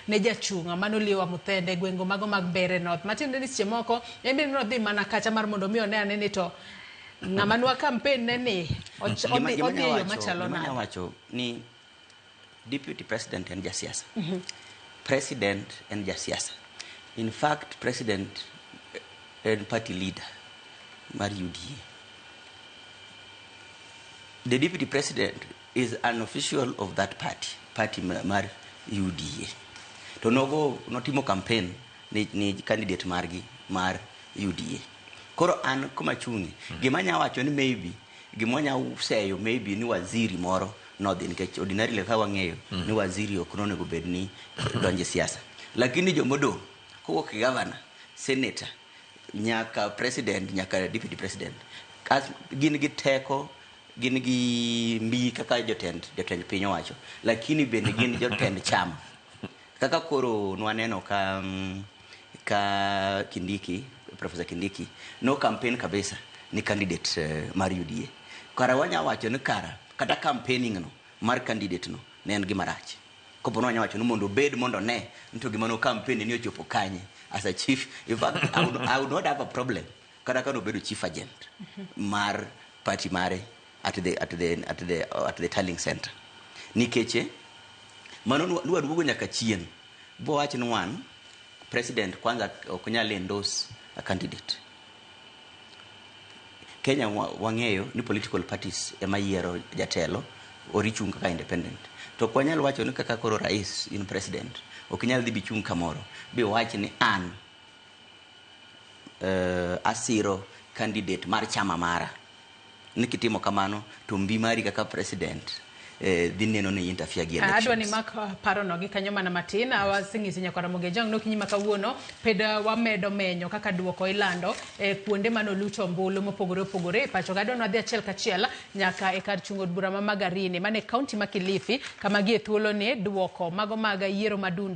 ne jachung mano liwa muthende gwengo mago mag Bere North matiende ni moko embe no dhi mana kacha mar mondo mi one ane ni to ng'ama nwa campaign ne ni odhi yo machalo na wacho ni deputy president and jasiasa president and jasiasa. In fact, president and party leader mar UDA. The deputy president is an official of that party mar UDA. To notimo campaign ni candidate margi mar UDA. Koro an kuma chungi gimanya wacho ni maybe gimonya useyo maybe ni waziri moro no dhi nikech ordinarily ka wang'eyo ni waziri ok onego bed ni donje siasa, lakini jomodo kowuok governor, senator, nyaka president, nyaka deputy president gin gi teko, gin gi mbi kaka jotend piny owacho, lakini bende gin jotend chama kaka koro nwaneno ka Kindiki, Professor Kindiki no campaign kabisa ni candidate mar UDA. Kara wanya wacho ni kata campaigning no mar candidate no ne en gima rach. Kopo no wanya wacho ni mondo bed mondo ne nito gima no campaign ni ochopo kanye as a chief. In fact, I would not have a problem kata kano bedo chief agent mar party mare at the tallying center. Nikeche mano nuwa dugo nyaka chien bo wacho ni wan president kwanza okunyal endorse a candidate. Kenya wang'eyo ni political parties ema yiero jatelo orichung kaka independent. To kwanyal wacho ni kaka koro rais in president okinyal dhi bichung kamoro bi wach ni an asiro candidate mar chama mara. Nikitimo kamano to mbi mari kaka president dhi neno ni interfere gi elections. Adwa ni mak paro no gi kanyo mana matin awasingisi nyaka Ramogi jang no kinyima kawuono peda wamedo menyo kaka duoko ilando kuonde mano luto mbulu mopogore pacho ga adwa dhi achiel kachiel nyaka e kar chungo bura ma Magarini mane county ma Kilifi kama gie thuolo ni duoko mago maga yiero madundu